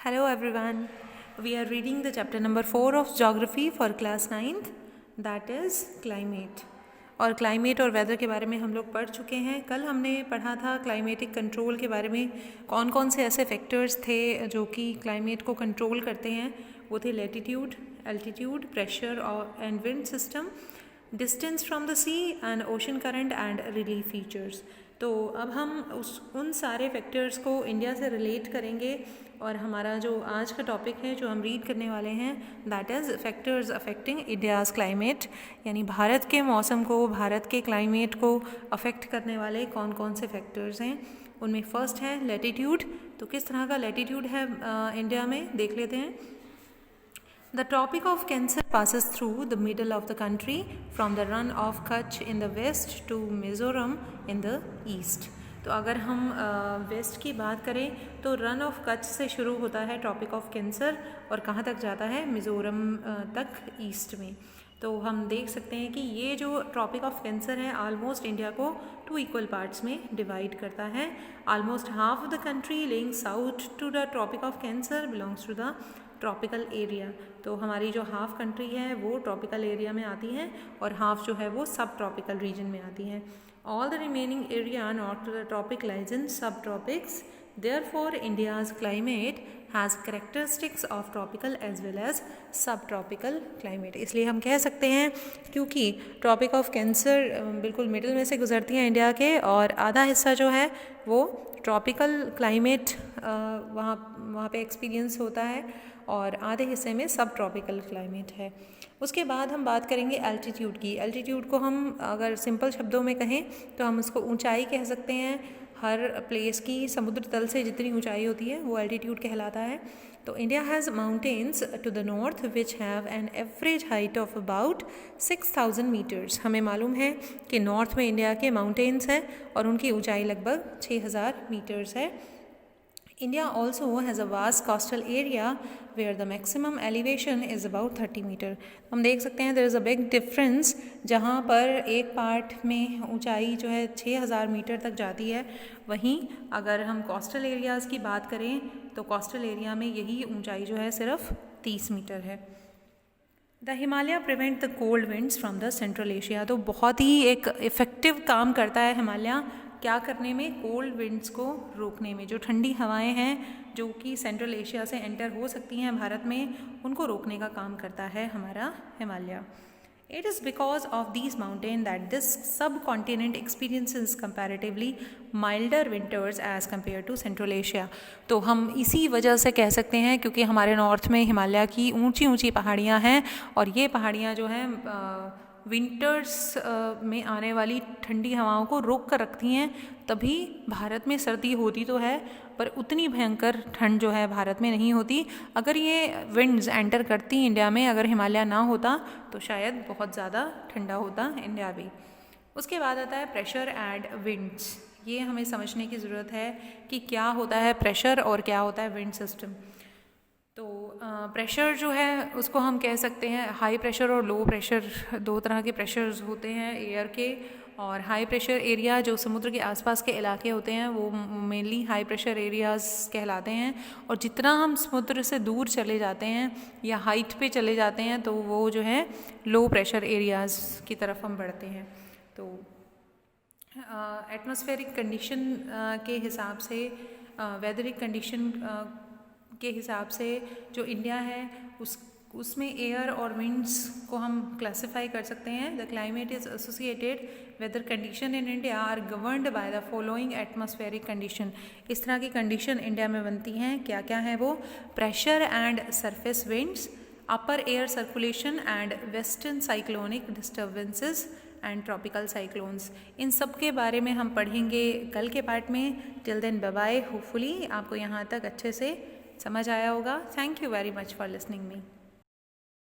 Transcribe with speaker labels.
Speaker 1: Hello everyone. We are reading the chapter number 4 of Geography for class 9th, that is climate. और climate और weather के बारे में हम लोग पढ़ चुके हैं. कल हमने पढ़ा था क्लाइमेटिक कंट्रोल के बारे में. कौन कौन से ऐसे फैक्टर्स थे जो कि क्लाइमेट को कंट्रोल करते हैं. वो थे लैटिट्यूड, एल्टीट्यूड, प्रेशर और and wind system, distance from the sea and ocean current and relief features. तो अब हम उन सारे फैक्टर्स को इंडिया से रिलेट करेंगे और हमारा जो आज का टॉपिक है जो हम रीड करने वाले हैं that is factors affecting India's climate, यानी भारत के मौसम को, भारत के क्लाइमेट को अफेक्ट करने वाले कौन कौन से फैक्टर्स हैं. उनमें फर्स्ट है लैटिट्यूड. तो किस तरह का लैटिट्यूड है इंडिया में देख लेते हैं. The Tropic of Cancer passes through the middle of the country from the run of Kutch in the west to Mizoram in the east. तो अगर हम वेस्ट की बात करें तो रन ऑफ कच्छ से शुरू होता है ट्रॉपिक ऑफ कैंसर और कहाँ तक जाता है, मिज़ोरम तक ईस्ट में. तो हम देख सकते हैं कि ये जो ट्रॉपिक ऑफ कैंसर है ऑलमोस्ट इंडिया को 2 इक्वल पार्ट्स में डिवाइड करता है. Almost half of the country lying south to the tropic of cancer belongs to the tropical area. तो हमारी जो हाफ कंट्री है वो ट्रॉपिकल एरिया में आती है और हाफ जो है वो सब ट्रॉपिकल रीजन में आती है. All the remaining area not to the tropic lies in subtropics. Therefore India's climate has characteristics of tropical as well as subtropical climate. इसलिए हम कह सकते हैं क्योंकि ट्रॉपिक ऑफ कैंसर बिल्कुल मिडिल में से गुजरती है इंडिया के और आधा हिस्सा जो है वो ट्रॉपिकल क्लाइमेट वहाँ पे एक्सपीरियंस होता है और आधे हिस्से में सब ट्रॉपिकल क्लाइमेट है. उसके बाद हम बात करेंगे एल्टीट्यूड की. एल्टीट्यूड को हम अगर सिंपल शब्दों में कहें तो हम उसको ऊंचाई कह सकते हैं. हर प्लेस की समुद्र तल से जितनी ऊंचाई होती है वो एल्टीट्यूड कहलाता है. तो India has mountains to the north which have an average height of about 6000 metres. हमें मालूम है कि नॉर्थ में इंडिया के माउंटेन्स हैं और उनकी ऊंचाई लगभग 6000 मीटर्स है. India also has a vast coastal area where the maximum elevation is about 30 metre. हम देख सकते हैं there is a big difference जहाँ पर एक पार्ट में ऊंचाई जो है 6000 मीटर तक जाती है. वहीं अगर हम कोस्टल एरियाज़ की बात करें तो कोस्टल एरिया में यही ऊंचाई जो है सिर्फ 30 मीटर है. The Himalaya prevent the cold winds from the central Asia. तो बहुत ही एक इफ़ेक्टिव काम करता है हिमालय क्या करने में, कोल्ड विंड्स को रोकने में. जो ठंडी हवाएं हैं जो कि सेंट्रल एशिया से एंटर हो सकती हैं भारत में, उनको रोकने का काम करता है हमारा Himalaya. It is because of these mountain that this subcontinent experiences comparatively milder winters as compare to central Asia. तो हम इसी वजह से कह सकते हैं क्योंकि हमारे नॉर्थ में हिमालय की ऊंची ऊंची पहाड़ियाँ हैं और ये पहाड़ियाँ जो हैं विंटर्स में आने वाली ठंडी हवाओं को रोक कर रखती हैं. तभी भारत में सर्दी होती तो है पर उतनी भयंकर ठंड जो है भारत में नहीं होती. अगर ये विंड्स एंटर करती इंडिया में, अगर हिमालय ना होता तो शायद बहुत ज़्यादा ठंडा होता इंडिया भी. उसके बाद आता है प्रेशर एंड विंड्स. ये हमें समझने की ज़रूरत है कि क्या होता है प्रेशर और क्या होता है विंड सिस्टम. तो प्रेशर जो है उसको हम कह सकते हैं हाई प्रेशर और लो प्रेशर. 2 तरह के प्रेशर्स होते हैं एयर के. और हाई प्रेशर एरिया जो समुद्र के आसपास के इलाके होते हैं वो मेनली हाई प्रेशर एरियाज़ कहलाते हैं. और जितना हम समुद्र से दूर चले जाते हैं या हाइट पे चले जाते हैं तो वो जो है लो प्रेशर एरियाज़ की तरफ हम बढ़ते हैं. तो एटमॉस्फेरिक कंडीशन के हिसाब से, वेदरिक कंडीशन के हिसाब से जो इंडिया है उसमें एयर और विंड्स को हम क्लासिफाई कर सकते हैं. The climate is associated weather condition in India are governed by the following atmospheric condition. इस तरह की कंडीशन इंडिया में बनती हैं. क्या क्या है वो? Pressure and surface winds, upper air circulation and western cyclonic disturbances and tropical cyclones. इन सब के बारे में हम पढ़ेंगे कल के पार्ट में. Till then bye bye. Hopefully आपको यहाँ तक अच्छे से समझ आया होगा. Thank you very much for listening me.